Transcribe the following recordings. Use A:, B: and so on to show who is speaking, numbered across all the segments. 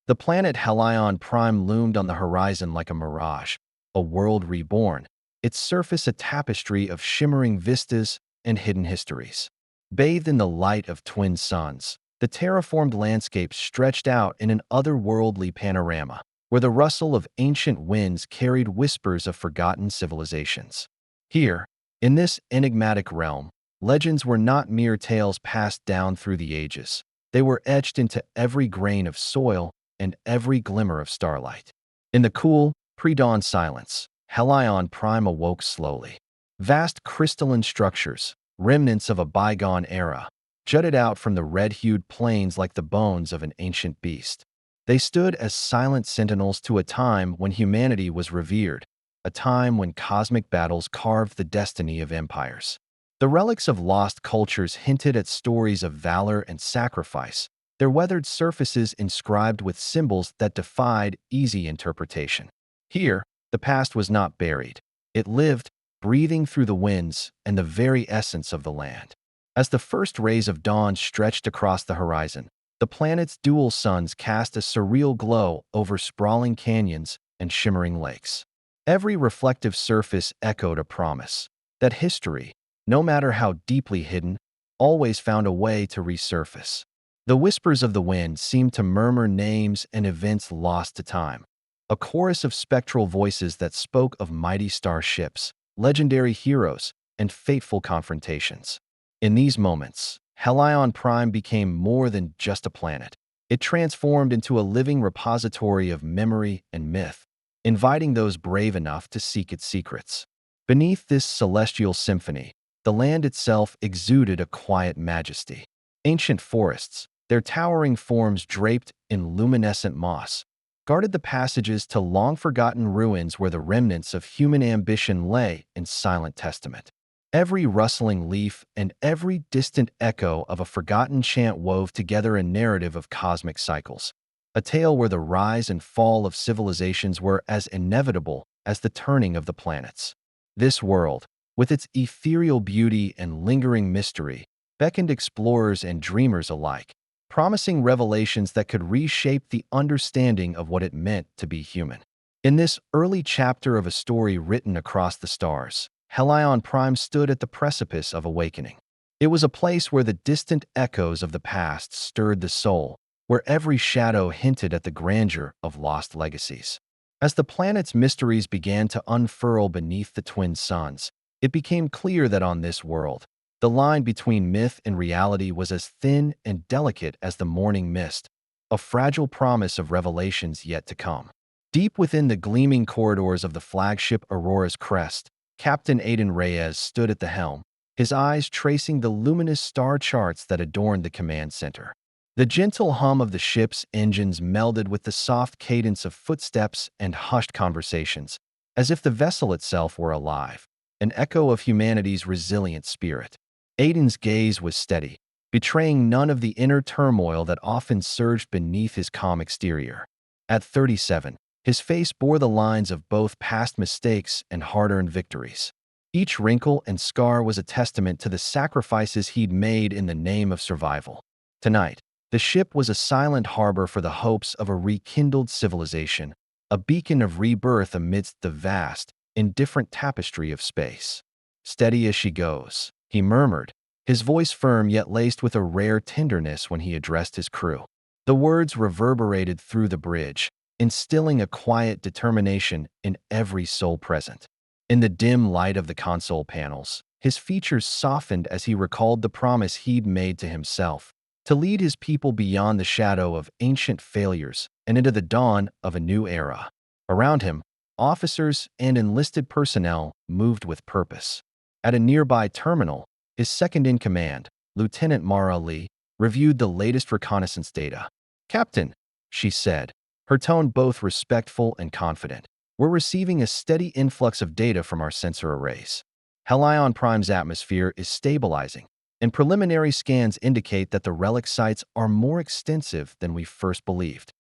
A: The planet Helion Prime loomed on the horizon like a mirage, a world reborn, its surface a tapestry of shimmering vistas and hidden histories. Bathed in the light of twin suns, the terraformed landscape stretched out in an otherworldly panorama, where the rustle of ancient winds carried whispers of forgotten civilizations. Here, in this enigmatic realm, legends were not mere tales passed down through the ages. They were etched into every grain of soil and every glimmer of starlight. In the cool, pre-dawn silence, Helion Prime awoke slowly. Vast crystalline structures, remnants of a bygone era, jutted out from the red-hued plains like the bones of an ancient beast. They stood as silent sentinels to a time when humanity was revered, a time when cosmic battles carved the destiny of empires. The relics of lost cultures hinted at stories of valor and sacrifice, their weathered surfaces inscribed with symbols that defied easy interpretation. Here, the past was not buried. It lived, breathing through the winds and the very essence of the land. As the first rays of dawn stretched across the horizon, the planet's dual suns cast a surreal glow over sprawling canyons and shimmering lakes. Every reflective surface echoed a promise that history, no matter how deeply hidden, always found a way to resurface. The whispers of the wind seemed to murmur names and events lost to time, a chorus of spectral voices that spoke of mighty starships, legendary heroes, and fateful confrontations. In these moments, Helion Prime became more than just a planet. It transformed into a living repository of memory and myth, inviting those brave enough to seek its secrets. Beneath this celestial symphony, the land itself exuded a quiet majesty. Ancient forests, their towering forms draped in luminescent moss, guarded the passages to long-forgotten ruins where the remnants of human ambition lay in silent testament. Every rustling leaf and every distant echo of a forgotten chant wove together a narrative of cosmic cycles, a tale where the rise and fall of civilizations were as inevitable as the turning of the planets. This world, with its ethereal beauty and lingering mystery, beckoned explorers and dreamers alike, promising revelations that could reshape the understanding of what it meant to be human. In this early chapter of a story written across the stars, Helion Prime stood at the precipice of awakening. It was a place where the distant echoes of the past stirred the soul, where every shadow hinted at the grandeur of lost legacies. As the planet's mysteries began to unfurl beneath the twin suns, it became clear that on this world, the line between myth and reality was as thin and delicate as the morning mist, a fragile promise of revelations yet to come. Deep within the gleaming corridors of the flagship Aurora's crest, Captain Aiden Reyes stood at the helm, his eyes tracing the luminous star charts that adorned the command center. The gentle hum of the ship's engines melded with the soft cadence of footsteps and hushed conversations, as if the vessel itself were alive, an echo of humanity's resilient spirit. Aiden's gaze was steady, betraying none of the inner turmoil that often surged beneath his calm exterior. At 37, his face bore the lines of both past mistakes and hard-earned victories. Each wrinkle and scar was a testament to the sacrifices he'd made in the name of survival. Tonight, the ship was a silent harbor for the hopes of a rekindled civilization, a beacon of rebirth amidst the vast, indifferent tapestry of space. "Steady as she goes," he murmured, his voice firm yet laced with a rare tenderness when he addressed his crew. The words reverberated through the bridge, instilling a quiet determination in every soul present. In the dim light of the console panels, his features softened as he recalled the promise he'd made to himself, to lead his people beyond the shadow of ancient failures and into the dawn of a new era. Around him, officers and enlisted personnel moved with purpose. At a nearby terminal, his second-in-command, Lieutenant Mara Lee, reviewed the latest reconnaissance data. "Captain," she said, her tone both respectful and confident, "we're receiving a steady influx of data from our sensor arrays. Helion Prime's atmosphere is stabilizing, and preliminary scans indicate that the relic sites are more extensive than we first believed."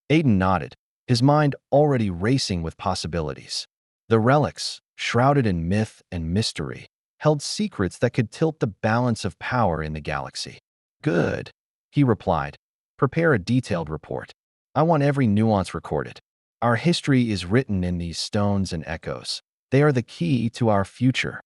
A: Aiden nodded, his mind already racing with possibilities. The relics, shrouded in myth and mystery, held secrets that could tilt the balance of power in the galaxy. "Good," he replied. "Prepare a detailed report." I want every nuance recorded. Our history is written in these stones and echoes. They are the key to our future.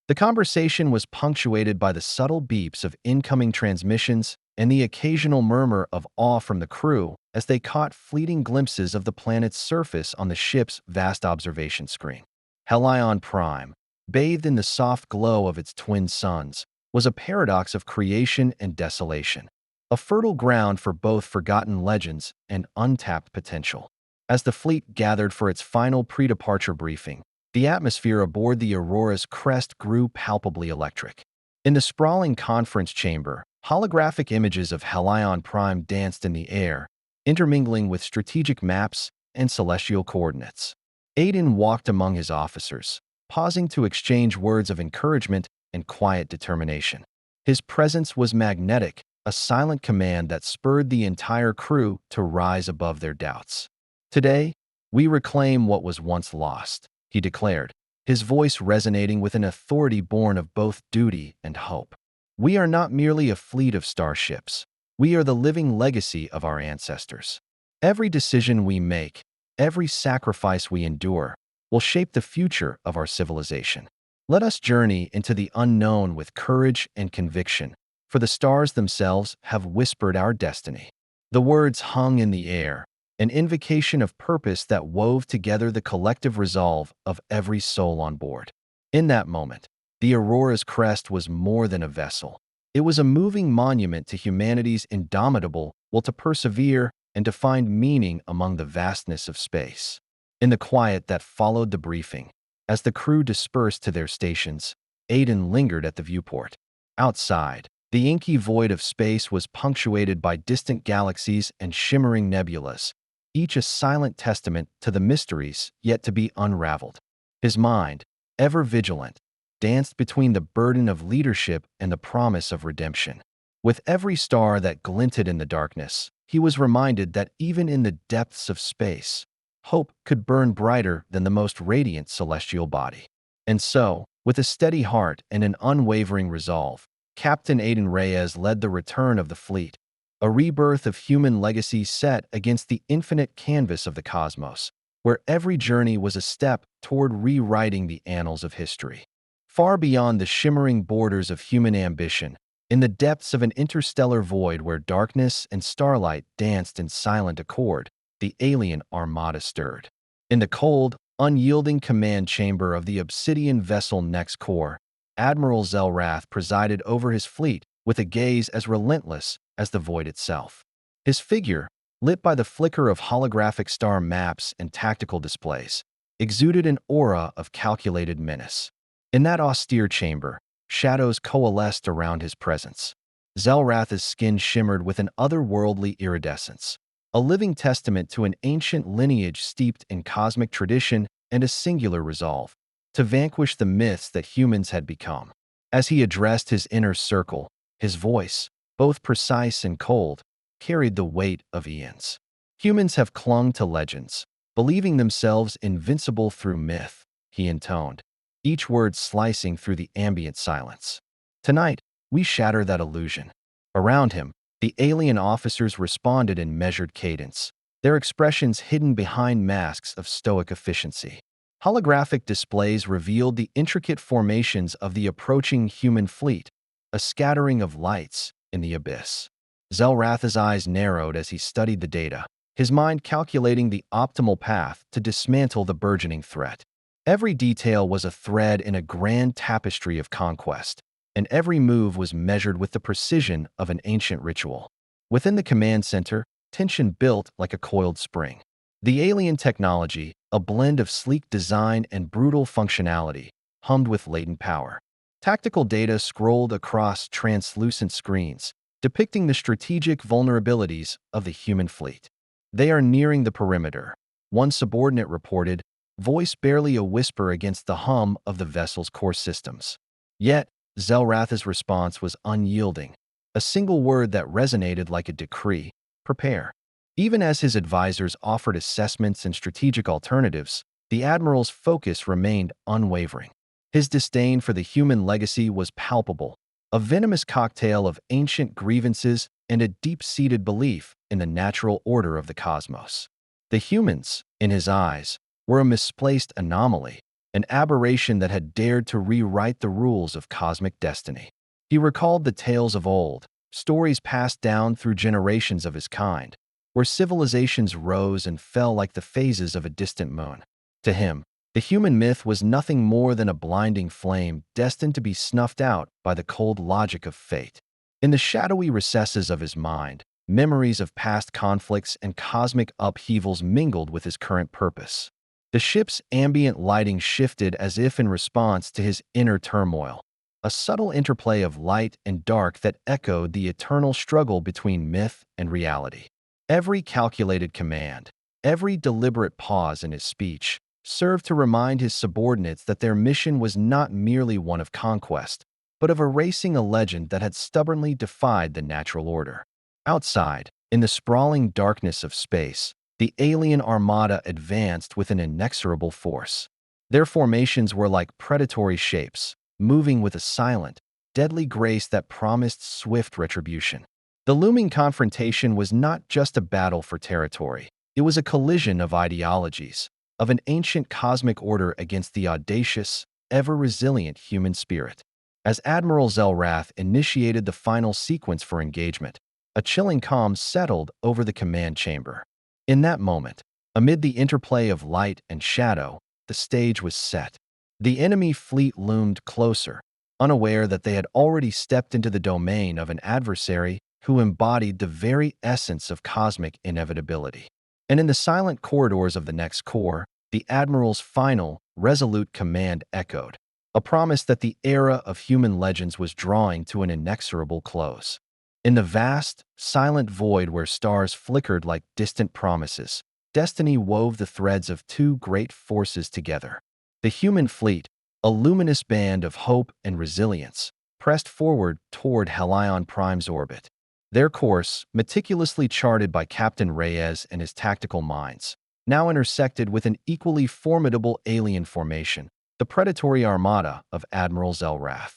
A: The conversation was punctuated by the subtle beeps of incoming transmissions and the occasional murmur of awe from the crew as they caught fleeting glimpses of the planet's surface on the ship's vast observation screen. Helion Prime, bathed in the soft glow of its twin suns, was a paradox of creation and desolation, a fertile ground for both forgotten legends and untapped potential. As the fleet gathered for its final pre-departure briefing, the atmosphere aboard the Aurora's crest grew palpably electric. In the sprawling conference chamber, holographic images of Helion Prime danced in the air, intermingling with strategic maps and celestial coordinates. Aiden walked among his officers, pausing to exchange words of encouragement and quiet determination. His presence was magnetic, a silent command that spurred the entire crew to rise above their doubts. Today, we reclaim what was once lost, he declared, his voice resonating with an authority born of both duty and hope. We are not merely a fleet of starships. We are the living legacy of our ancestors. Every decision we make, every sacrifice we endure, will shape the future of our civilization. Let us journey into the unknown with courage and conviction, for the stars themselves have whispered our destiny. The words hung in the air, an invocation of purpose that wove together the collective resolve of every soul on board. In that moment, the Aurora's crest was more than a vessel. It was a moving monument to humanity's indomitable will to persevere and to find meaning among the vastness of space. In the quiet that followed the briefing, as the crew dispersed to their stations, Aiden lingered at the viewport. Outside, the inky void of space was punctuated by distant galaxies and shimmering nebulas, each a silent testament to the mysteries yet to be unraveled. His mind, ever vigilant, danced between the burden of leadership and the promise of redemption. With every star that glinted in the darkness, he was reminded that even in the depths of space, hope could burn brighter than the most radiant celestial body. And so, with a steady heart and an unwavering resolve, Captain Aiden Reyes led the return of the fleet, a rebirth of human legacy set against the infinite canvas of the cosmos, where every journey was a step toward rewriting the annals of history. Far beyond the shimmering borders of human ambition, in the depths of an interstellar void where darkness and starlight danced in silent accord, the alien armada stirred. In the cold, unyielding command chamber of the obsidian vessel Next Core, Admiral Zelrath presided over his fleet with a gaze as relentless as the void itself. His figure, lit by the flicker of holographic star maps and tactical displays, exuded an aura of calculated menace. In that austere chamber, shadows coalesced around his presence. Zelrath's skin shimmered with an otherworldly iridescence, a living testament to an ancient lineage steeped in cosmic tradition and a singular resolve to vanquish the myths that humans had become. As he addressed his inner circle, his voice, both precise and cold, carried the weight of eons. Humans have clung to legends, believing themselves invincible through myth, he intoned, each word slicing through the ambient silence. Tonight, we shatter that illusion. Around him, the alien officers responded in measured cadence, their expressions hidden behind masks of stoic efficiency. Holographic displays revealed the intricate formations of the approaching human fleet, a scattering of lights in the abyss. Zelrath's eyes narrowed as he studied the data, his mind calculating the optimal path to dismantle the burgeoning threat. Every detail was a thread in a grand tapestry of conquest, and every move was measured with the precision of an ancient ritual. Within the command center, tension built like a coiled spring. The alien technology, a blend of sleek design and brutal functionality, hummed with latent power. Tactical data scrolled across translucent screens, depicting the strategic vulnerabilities of the human fleet. They are nearing the perimeter, one subordinate reported, voice barely a whisper against the hum of the vessel's core systems. Yet, Zelrath's response was unyielding, a single word that resonated like a decree: prepare. Even as his advisors offered assessments and strategic alternatives, the Admiral's focus remained unwavering. His disdain for the human legacy was palpable, a venomous cocktail of ancient grievances and a deep-seated belief in the natural order of the cosmos. The humans, in his eyes, were a misplaced anomaly, an aberration that had dared to rewrite the rules of cosmic destiny. He recalled the tales of old, stories passed down through generations of his kind, where civilizations rose and fell like the phases of a distant moon. To him, the human myth was nothing more than a blinding flame destined to be snuffed out by the cold logic of fate. In the shadowy recesses of his mind, memories of past conflicts and cosmic upheavals mingled with his current purpose. The ship's ambient lighting shifted as if in response to his inner turmoil, a subtle interplay of light and dark that echoed the eternal struggle between myth and reality. Every calculated command, every deliberate pause in his speech, served to remind his subordinates that their mission was not merely one of conquest, but of erasing a legend that had stubbornly defied the natural order. Outside, in the sprawling darkness of space, the alien armada advanced with an inexorable force. Their formations were like predatory shapes, moving with a silent, deadly grace that promised swift retribution. The looming confrontation was not just a battle for territory. It was a collision of ideologies, of an ancient cosmic order against the audacious, ever-resilient human spirit. As Admiral Zelrath initiated the final sequence for engagement, a chilling calm settled over the command chamber. In that moment, amid the interplay of light and shadow, the stage was set. The enemy fleet loomed closer, unaware that they had already stepped into the domain of an adversary who embodied the very essence of cosmic inevitability. And in the silent corridors of the next core, the Admiral's final, resolute command echoed, a promise that the era of human legends was drawing to an inexorable close. In the vast, silent void where stars flickered like distant promises, destiny wove the threads of two great forces together. The human fleet, a luminous band of hope and resilience, pressed forward toward Helion Prime's orbit. Their course, meticulously charted by Captain Reyes and his tactical minds, now intersected with an equally formidable alien formation, the predatory armada of Admiral Zelrath.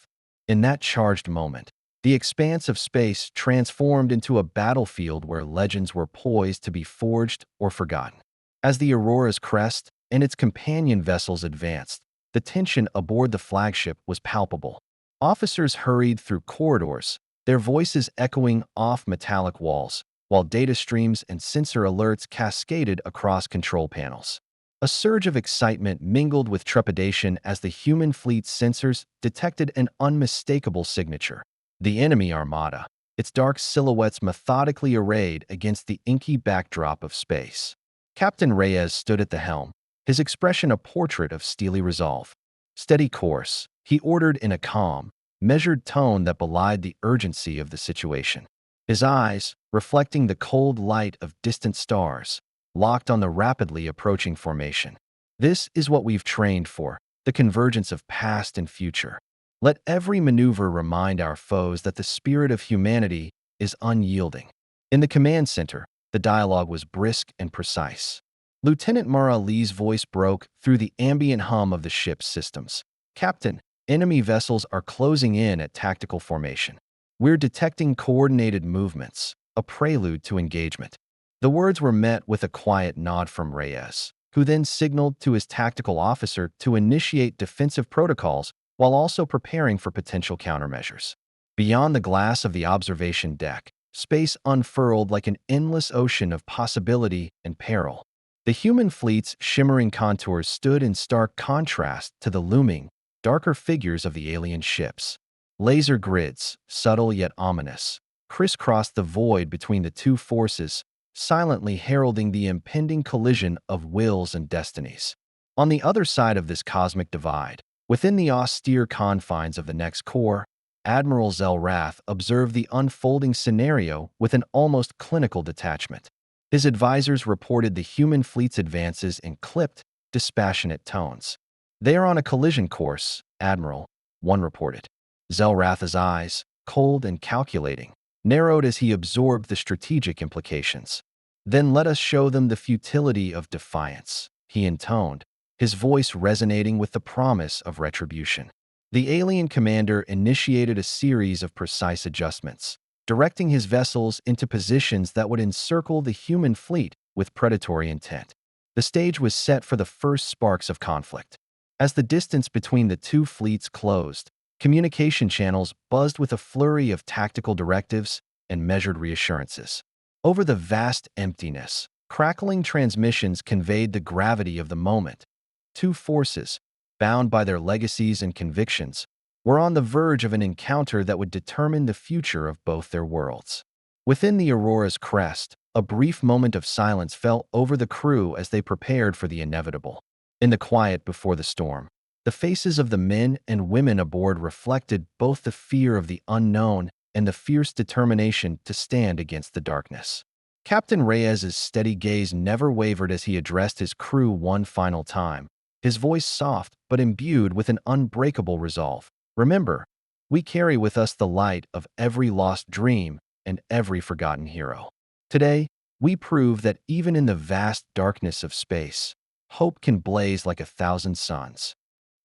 A: In that charged moment, the expanse of space transformed into a battlefield where legends were poised to be forged or forgotten. As the Aurora's crest and its companion vessels advanced, the tension aboard the flagship was palpable. Officers hurried through corridors, their voices echoing off metallic walls, while data streams and sensor alerts cascaded across control panels. A surge of excitement mingled with trepidation as the human fleet's sensors detected an unmistakable signature: the enemy armada, its dark silhouettes methodically arrayed against the inky backdrop of space. Captain Reyes stood at the helm, his expression a portrait of steely resolve. "Steady course," he ordered in a calm, measured tone that belied the urgency of the situation. His eyes, reflecting the cold light of distant stars, locked on the rapidly approaching formation. "This is what we've trained for, the convergence of past and future. Let every maneuver remind our foes that the spirit of humanity is unyielding." In the command center, the dialogue was brisk and precise. Lieutenant Mara Lee's voice broke through the ambient hum of the ship's systems. "Captain, enemy vessels are closing in at tactical formation. We're detecting coordinated movements, a prelude to engagement." The words were met with a quiet nod from Reyes, who then signaled to his tactical officer to initiate defensive protocols while also preparing for potential countermeasures. Beyond the glass of the observation deck, space unfurled like an endless ocean of possibility and peril. The human fleet's shimmering contours stood in stark contrast to the looming, darker figures of the alien ships. Laser grids, subtle yet ominous, crisscrossed the void between the two forces, silently heralding the impending collision of wills and destinies. On the other side of this cosmic divide, within the austere confines of the next core, Admiral Zelrath observed the unfolding scenario with an almost clinical detachment. His advisors reported the human fleet's advances in clipped, dispassionate tones. "They are on a collision course, Admiral," one reported. Zelrath's eyes, cold and calculating, narrowed as he absorbed the strategic implications. "Then let us show them the futility of defiance," he intoned, his voice resonating with the promise of retribution. The alien commander initiated a series of precise adjustments. directing his vessels into positions that would encircle the human fleet with predatory intent. The stage was set for the first sparks of conflict. As the distance between the two fleets closed, communication channels buzzed with a flurry of tactical directives and measured reassurances. Over the vast emptiness, crackling transmissions conveyed the gravity of the moment. Two forces, bound by their legacies and convictions, were on the verge of an encounter that would determine the future of both their worlds. Within the Aurora's crest, a brief moment of silence fell over the crew as they prepared for the inevitable. In the quiet before the storm, the faces of the men and women aboard reflected both the fear of the unknown and the fierce determination to stand against the darkness. Captain Reyes's steady gaze never wavered as he addressed his crew one final time, his voice soft but imbued with an unbreakable resolve. Remember, we carry with us the light of every lost dream and every forgotten hero. Today, we prove that even in the vast darkness of space, hope can blaze like 1,000 suns.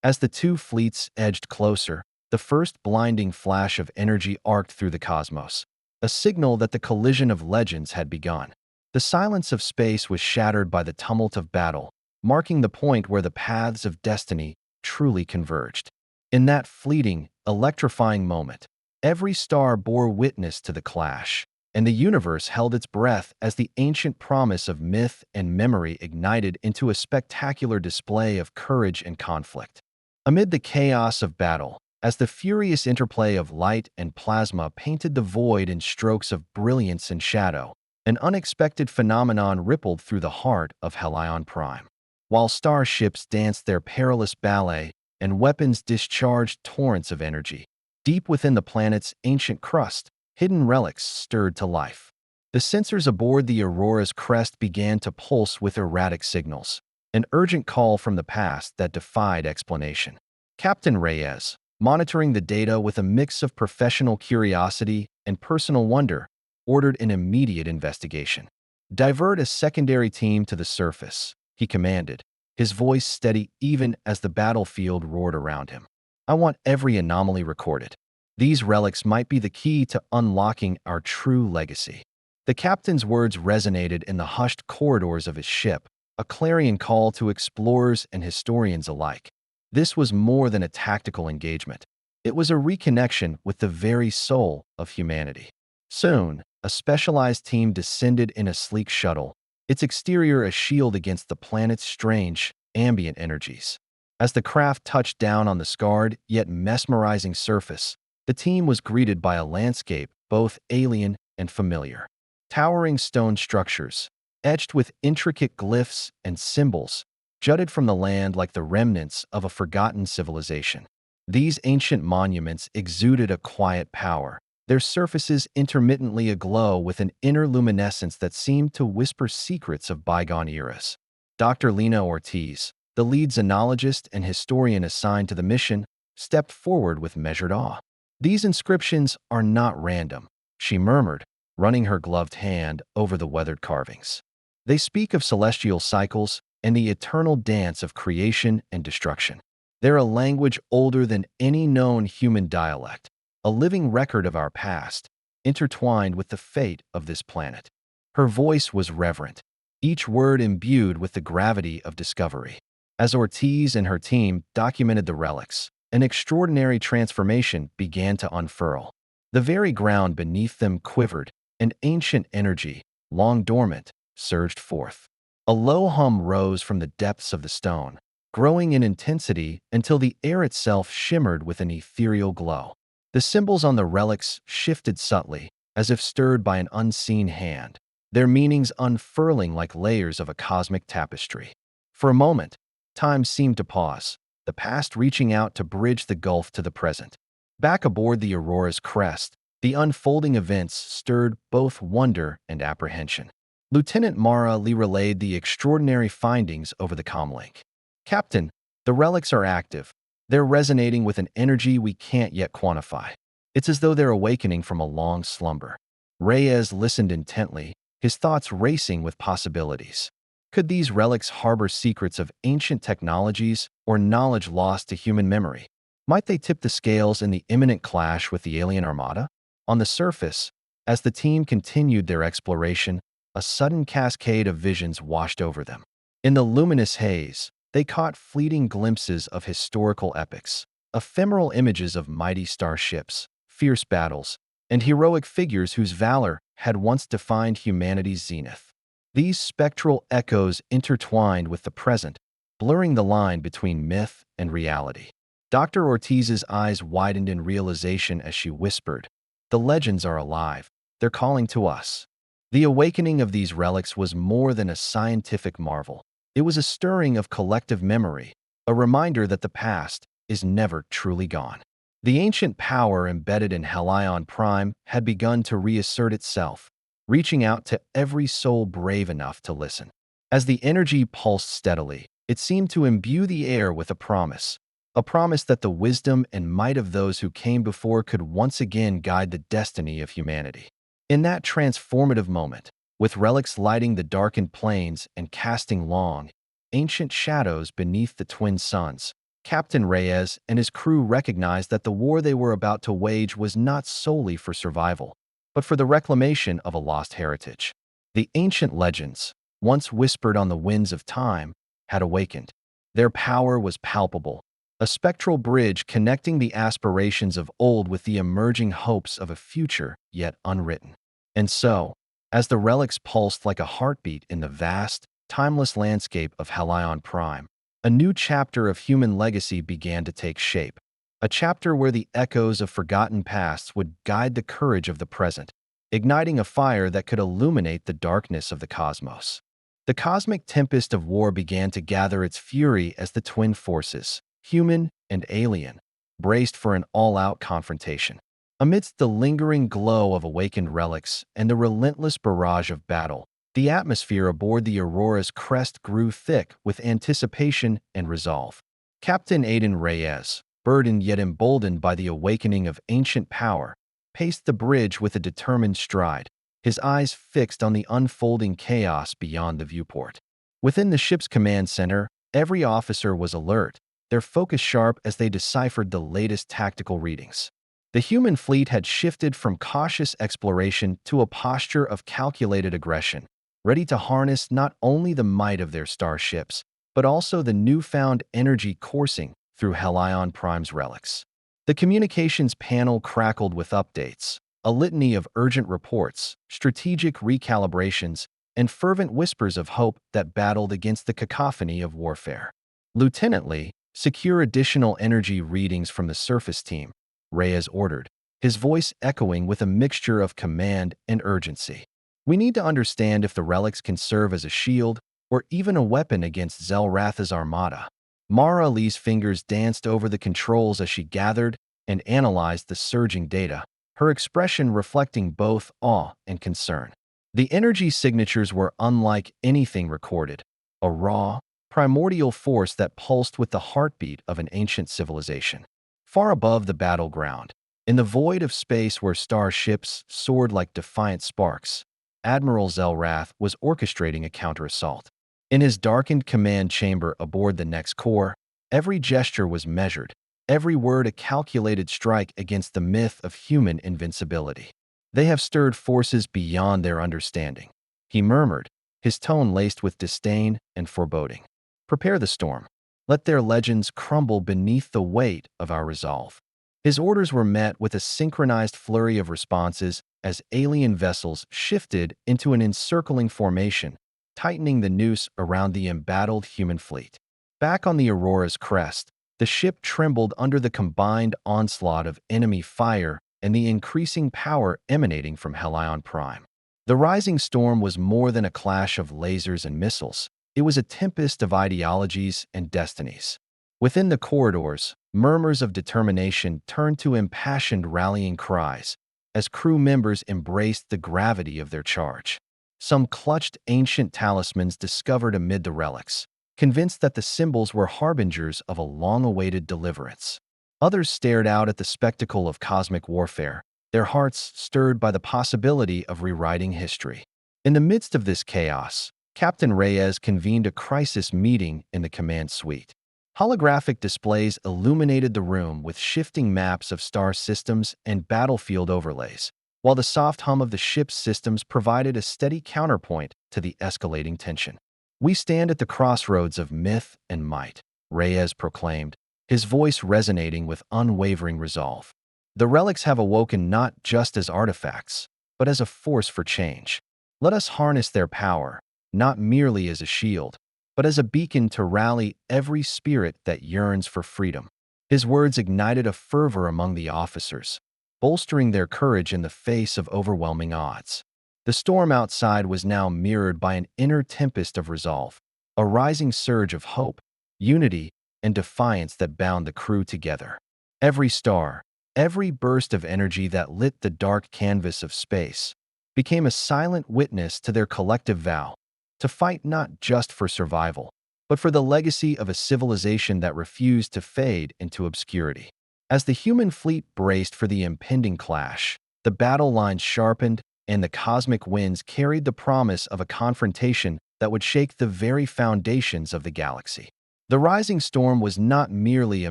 A: As the two fleets edged closer, the first blinding flash of energy arced through the cosmos, a signal that the collision of legends had begun. The silence of space was shattered by the tumult of battle, marking the point where the paths of destiny truly converged. In that fleeting, electrifying moment, every star bore witness to the clash, and the universe held its breath as the ancient promise of myth and memory ignited into a spectacular display of courage and conflict. Amid the chaos of battle, as the furious interplay of light and plasma painted the void in strokes of brilliance and shadow, an unexpected phenomenon rippled through the heart of Helion Prime. While starships danced their perilous ballet and weapons discharged torrents of energy, deep within the planet's ancient crust, hidden relics stirred to life. The sensors aboard the Aurora's crest began to pulse with erratic signals, an urgent call from the past that defied explanation. Captain Reyes, monitoring the data with a mix of professional curiosity and personal wonder, ordered an immediate investigation. "Divert a secondary team to the surface," he commanded, his voice steady even as the battlefield roared around him. "I want every anomaly recorded. These relics might be the key to unlocking our true legacy." The captain's words resonated in the hushed corridors of his ship, a clarion call to explorers and historians alike. This was more than a tactical engagement. It was a reconnection with the very soul of humanity. Soon, a specialized team descended in a sleek shuttle, its exterior a shield against the planet's strange, ambient energies. As the craft touched down on the scarred yet mesmerizing surface, the team was greeted by a landscape both alien and familiar. Towering stone structures, etched with intricate glyphs and symbols, jutted from the land like the remnants of a forgotten civilization. These ancient monuments exuded a quiet power, their surfaces intermittently aglow with an inner luminescence that seemed to whisper secrets of bygone eras. Dr. Lena Ortiz, the lead xenologist and historian assigned to the mission, stepped forward with measured awe. "These inscriptions are not random," she murmured, running her gloved hand over the weathered carvings. "They speak of celestial cycles and the eternal dance of creation and destruction. They're a language older than any known human dialect, a living record of our past, intertwined with the fate of this planet." Her voice was reverent, each word imbued with the gravity of discovery. As Ortiz and her team documented the relics, an extraordinary transformation began to unfurl. The very ground beneath them quivered, and ancient energy, long dormant, surged forth. A low hum rose from the depths of the stone, growing in intensity until the air itself shimmered with an ethereal glow. The symbols on the relics shifted subtly, as if stirred by an unseen hand, their meanings unfurling like layers of a cosmic tapestry. For a moment, time seemed to pause, the past reaching out to bridge the gulf to the present. Back aboard the Aurora's crest, the unfolding events stirred both wonder and apprehension. Lieutenant Mara Lee relayed the extraordinary findings over the comlink. "Captain, the relics are active. They're resonating with an energy we can't yet quantify. It's as though they're awakening from a long slumber." Reyes listened intently, his thoughts racing with possibilities. Could these relics harbor secrets of ancient technologies or knowledge lost to human memory? Might they tip the scales in the imminent clash with the alien armada? On the surface, As the team continued their exploration, a sudden cascade of visions washed over them. In the luminous haze, they caught fleeting glimpses of historical epics, ephemeral images of mighty starships, fierce battles, and heroic figures whose valor had once defined humanity's zenith. These spectral echoes intertwined with the present, blurring the line between myth and reality. Dr. Ortiz's eyes widened in realization as she whispered, "The legends are alive. They're calling to us." The awakening of these relics was more than a scientific marvel. It was a stirring of collective memory, a reminder that the past is never truly gone. The ancient power embedded in Helion Prime had begun to reassert itself, reaching out to every soul brave enough to listen. As the energy pulsed steadily, it seemed to imbue the air with a promise that the wisdom and might of those who came before could once again guide the destiny of humanity. In that transformative moment, with relics lighting the darkened plains and casting long, ancient shadows beneath the twin suns, Captain Reyes and his crew recognized that the war they were about to wage was not solely for survival, but for the reclamation of a lost heritage. The ancient legends, once whispered on the winds of time, had awakened. Their power was palpable, a spectral bridge connecting the aspirations of old with the emerging hopes of a future yet unwritten. And so, as the relics pulsed like a heartbeat in the vast, timeless landscape of Helion Prime, a new chapter of human legacy began to take shape. A chapter where the echoes of forgotten pasts would guide the courage of the present, igniting a fire that could illuminate the darkness of the cosmos. The cosmic tempest of war began to gather its fury as the twin forces, human and alien, braced for an all-out confrontation. Amidst the lingering glow of awakened relics and the relentless barrage of battle, the atmosphere aboard the Aurora's crest grew thick with anticipation and resolve. Captain Aiden Reyes, burdened yet emboldened by the awakening of ancient power, paced the bridge with a determined stride, his eyes fixed on the unfolding chaos beyond the viewport. Within the ship's command center, every officer was alert, their focus sharp as they deciphered the latest tactical readings. The human fleet had shifted from cautious exploration to a posture of calculated aggression, ready to harness not only the might of their starships, but also the newfound energy coursing through Helion Prime's relics. The communications panel crackled with updates, a litany of urgent reports, strategic recalibrations, and fervent whispers of hope that battled against the cacophony of warfare. "Lieutenant Lee, secure additional energy readings from the surface team," Reyes ordered, his voice echoing with a mixture of command and urgency. "We need to understand if the relics can serve as a shield or even a weapon against Zelratha's armada." Mara Lee's fingers danced over the controls as she gathered and analyzed the surging data, her expression reflecting both awe and concern. The energy signatures were unlike anything recorded, a raw, primordial force that pulsed with the heartbeat of an ancient civilization. Far above the battleground, in the void of space where starships soared like defiant sparks, Admiral Zelrath was orchestrating a counterassault. In his darkened command chamber aboard the next core, every gesture was measured, every word a calculated strike against the myth of human invincibility. "They have stirred forces beyond their understanding," he murmured, his tone laced with disdain and foreboding. "Prepare the storm. Let their legends crumble beneath the weight of our resolve." His orders were met with a synchronized flurry of responses as alien vessels shifted into an encircling formation, tightening the noose around the embattled human fleet. Back on the Aurora's crest, the ship trembled under the combined onslaught of enemy fire and the increasing power emanating from Helion Prime. The rising storm was more than a clash of lasers and missiles. It was a tempest of ideologies and destinies. Within the corridors, murmurs of determination turned to impassioned rallying cries as crew members embraced the gravity of their charge. Some clutched ancient talismans discovered amid the relics, convinced that the symbols were harbingers of a long-awaited deliverance. Others stared out at the spectacle of cosmic warfare, their hearts stirred by the possibility of rewriting history. In the midst of this chaos, Captain Reyes convened a crisis meeting in the command suite. Holographic displays illuminated the room with shifting maps of star systems and battlefield overlays, while the soft hum of the ship's systems provided a steady counterpoint to the escalating tension. "We stand at the crossroads of myth and might," Reyes proclaimed, his voice resonating with unwavering resolve. "The relics have awoken not just as artifacts, but as a force for change. Let us harness their power, not merely as a shield, but as a beacon to rally every spirit that yearns for freedom." His words ignited a fervor among the officers, bolstering their courage in the face of overwhelming odds. The storm outside was now mirrored by an inner tempest of resolve, a rising surge of hope, unity, and defiance that bound the crew together. Every star, every burst of energy that lit the dark canvas of space, became a silent witness to their collective vow to fight not just for survival, but for the legacy of a civilization that refused to fade into obscurity. As the human fleet braced for the impending clash, the battle lines sharpened and the cosmic winds carried the promise of a confrontation that would shake the very foundations of the galaxy. The rising storm was not merely a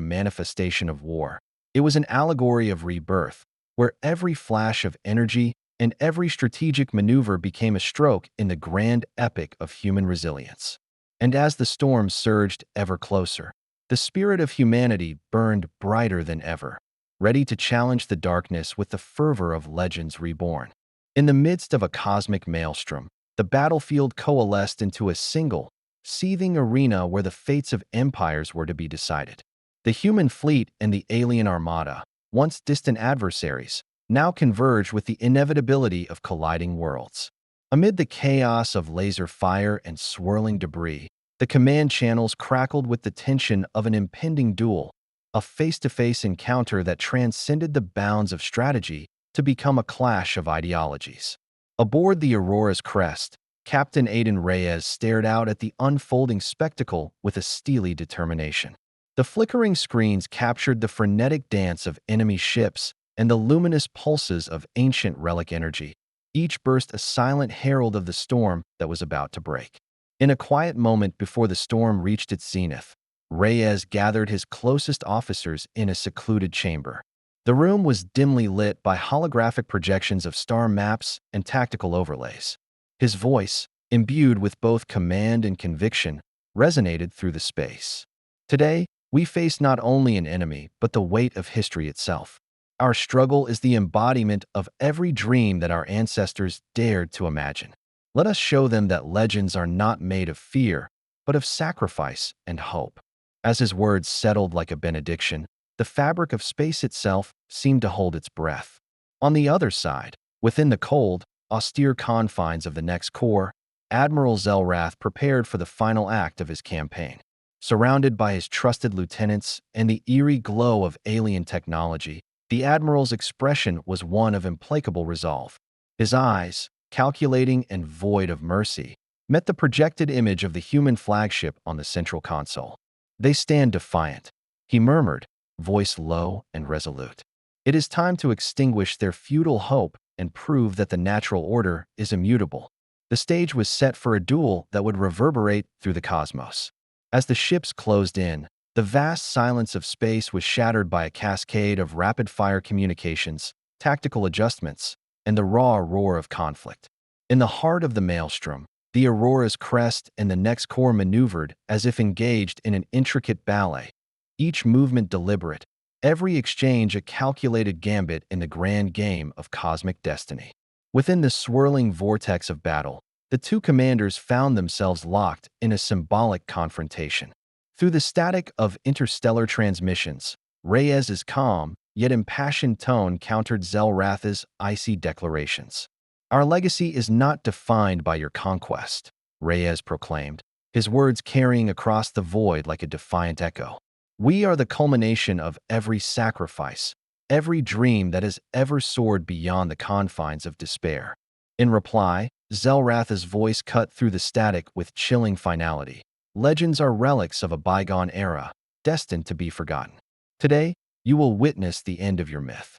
A: manifestation of war. It was an allegory of rebirth, where every flash of energy and every strategic maneuver became a stroke in the grand epic of human resilience. And as the storm surged ever closer, the spirit of humanity burned brighter than ever, ready to challenge the darkness with the fervor of legends reborn. In the midst of a cosmic maelstrom, the battlefield coalesced into a single, seething arena where the fates of empires were to be decided. The human fleet and the alien armada, once distant adversaries, now converged with the inevitability of colliding worlds. Amid the chaos of laser fire and swirling debris, the command channels crackled with the tension of an impending duel, a face-to-face encounter that transcended the bounds of strategy to become a clash of ideologies. Aboard the Aurora's crest, Captain Aiden Reyes stared out at the unfolding spectacle with a steely determination. The flickering screens captured the frenetic dance of enemy ships and the luminous pulses of ancient relic energy, each burst a silent herald of the storm that was about to break. In a quiet moment before the storm reached its zenith, Reyes gathered his closest officers in a secluded chamber. The room was dimly lit by holographic projections of star maps and tactical overlays. His voice, imbued with both command and conviction, resonated through the space. "Today, we face not only an enemy, but the weight of history itself. Our struggle is the embodiment of every dream that our ancestors dared to imagine. Let us show them that legends are not made of fear, but of sacrifice and hope." As his words settled like a benediction, the fabric of space itself seemed to hold its breath. On the other side, within the cold, austere confines of the next corps, Admiral Zelrath prepared for the final act of his campaign. Surrounded by his trusted lieutenants and the eerie glow of alien technology, the Admiral's expression was one of implacable resolve. His eyes, calculating and void of mercy, met the projected image of the human flagship on the central console. "They stand defiant," he murmured, voice low and resolute. "It is time to extinguish their futile hope and prove that the natural order is immutable." The stage was set for a duel that would reverberate through the cosmos. As the ships closed in, the vast silence of space was shattered by a cascade of rapid-fire communications, tactical adjustments, and the raw roar of conflict. In the heart of the maelstrom, the Aurora's crest and the next corps maneuvered as if engaged in an intricate ballet, each movement deliberate, every exchange a calculated gambit in the grand game of cosmic destiny. Within the swirling vortex of battle, the two commanders found themselves locked in a symbolic confrontation. Through the static of interstellar transmissions, Reyes's calm, yet impassioned tone countered Zelrath's icy declarations. "Our legacy is not defined by your conquest," Reyes proclaimed, his words carrying across the void like a defiant echo. "We are the culmination of every sacrifice, every dream that has ever soared beyond the confines of despair." In reply, Zelrath's voice cut through the static with chilling finality. "Legends are relics of a bygone era, destined to be forgotten. Today, you will witness the end of your myth."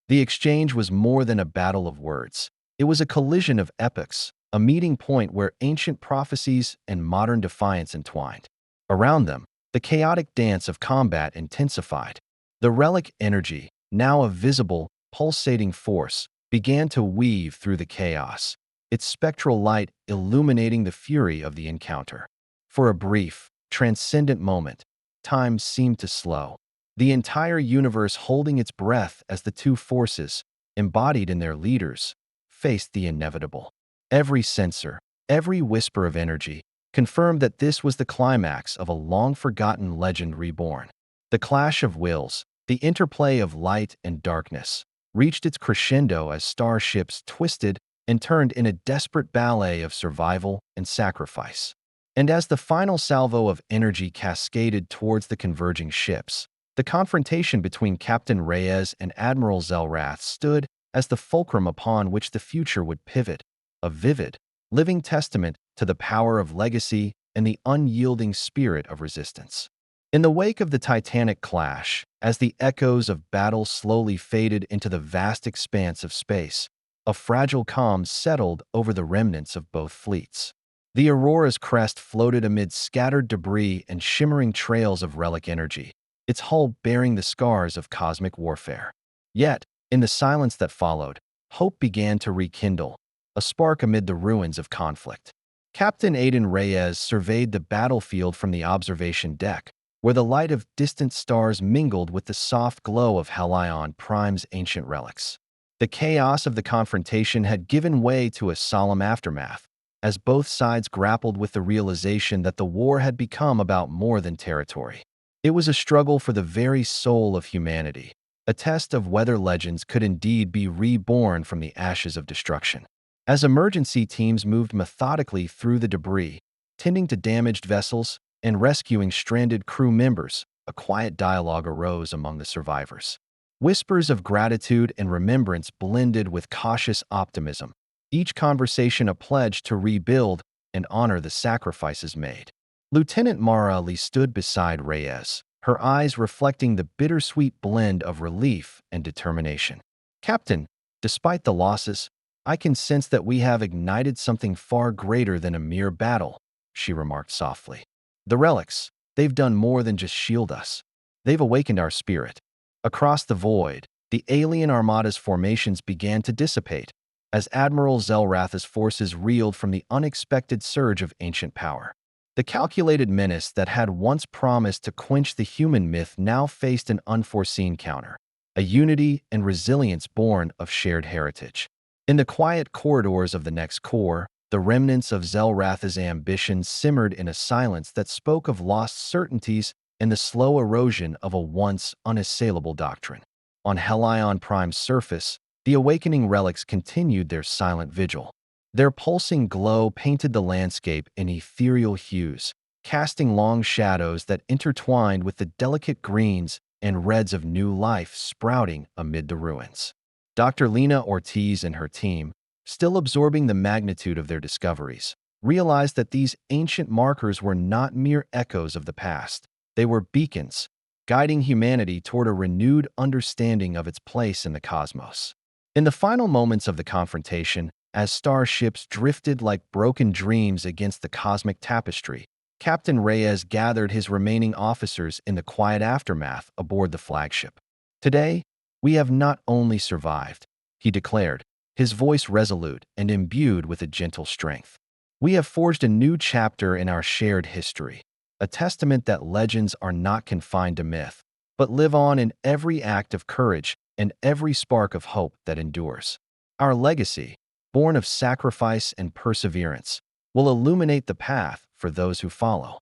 A: The exchange was more than a battle of words. It was a collision of epochs, a meeting point where ancient prophecies and modern defiance entwined. Around them, the chaotic dance of combat intensified. The relic energy, now a visible, pulsating force, began to weave through the chaos, its spectral light illuminating the fury of the encounter. For a brief, transcendent moment, time seemed to slow, the entire universe holding its breath as the two forces, embodied in their leaders, faced the inevitable. Every sensor, every whisper of energy, confirmed that this was the climax of a long-forgotten legend reborn. The clash of wills, the interplay of light and darkness, reached its crescendo as starships twisted and turned in a desperate ballet of survival and sacrifice. And as the final salvo of energy cascaded towards the converging ships, the confrontation between Captain Reyes and Admiral Zelrath stood as the fulcrum upon which the future would pivot, a vivid, living testament to the power of legacy and the unyielding spirit of resistance. In the wake of the titanic clash, as the echoes of battle slowly faded into the vast expanse of space, a fragile calm settled over the remnants of both fleets. The Aurora's crest floated amid scattered debris and shimmering trails of relic energy, its hull bearing the scars of cosmic warfare. Yet, in the silence that followed, hope began to rekindle, a spark amid the ruins of conflict. Captain Aiden Reyes surveyed the battlefield from the observation deck, where the light of distant stars mingled with the soft glow of Helion Prime's ancient relics. The chaos of the confrontation had given way to a solemn aftermath, as both sides grappled with the realization that the war had become about more than territory. It was a struggle for the very soul of humanity, a test of whether legends could indeed be reborn from the ashes of destruction. As emergency teams moved methodically through the debris, tending to damaged vessels and rescuing stranded crew members, a quiet dialogue arose among the survivors. Whispers of gratitude and remembrance blended with cautious optimism, each conversation a pledge to rebuild and honor the sacrifices made. Lieutenant Mara Ali stood beside Reyes, her eyes reflecting the bittersweet blend of relief and determination. "Captain, despite the losses, I can sense that we have ignited something far greater than a mere battle," she remarked softly. "The relics, they've done more than just shield us. They've awakened our spirit." Across the void, the alien armada's formations began to dissipate, as Admiral Zelrath's forces reeled from the unexpected surge of ancient power. The calculated menace that had once promised to quench the human myth now faced an unforeseen counter, a unity and resilience born of shared heritage. In the quiet corridors of the next core, the remnants of Zelrath's ambitions simmered in a silence that spoke of lost certainties and the slow erosion of a once unassailable doctrine. On Helion Prime's surface, the awakening relics continued their silent vigil. Their pulsing glow painted the landscape in ethereal hues, casting long shadows that intertwined with the delicate greens and reds of new life sprouting amid the ruins. Dr. Lena Ortiz and her team, still absorbing the magnitude of their discoveries, realized that these ancient markers were not mere echoes of the past. They were beacons, guiding humanity toward a renewed understanding of its place in the cosmos. In the final moments of the confrontation, as starships drifted like broken dreams against the cosmic tapestry, Captain Reyes gathered his remaining officers in the quiet aftermath aboard the flagship. "Today, we have not only survived," he declared, his voice resolute and imbued with a gentle strength. "We have forged a new chapter in our shared history, a testament that legends are not confined to myth, but live on in every act of courage and every spark of hope that endures. Our legacy, born of sacrifice and perseverance, will illuminate the path for those who follow."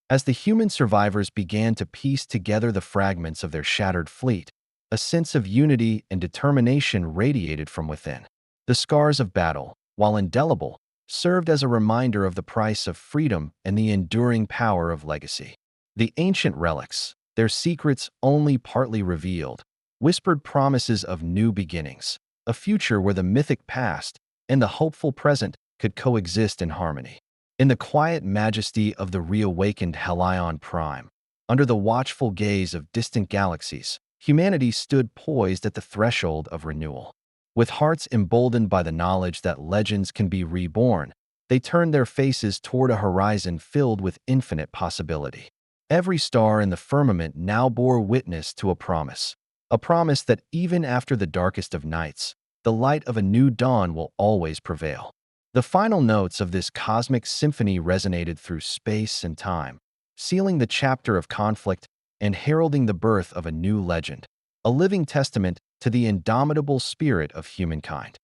A: As the human survivors began to piece together the fragments of their shattered fleet, a sense of unity and determination radiated from within. The scars of battle, while indelible, served as a reminder of the price of freedom and the enduring power of legacy. The ancient relics, their secrets only partly revealed, whispered promises of new beginnings, a future where the mythic past and the hopeful present could coexist in harmony. In the quiet majesty of the reawakened Helion Prime, under the watchful gaze of distant galaxies, humanity stood poised at the threshold of renewal. With hearts emboldened by the knowledge that legends can be reborn, they turned their faces toward a horizon filled with infinite possibility. Every star in the firmament now bore witness to a promise that even after the darkest of nights, the light of a new dawn will always prevail. The final notes of this cosmic symphony resonated through space and time, sealing the chapter of conflict and heralding the birth of a new legend, a living testament to the indomitable spirit of humankind.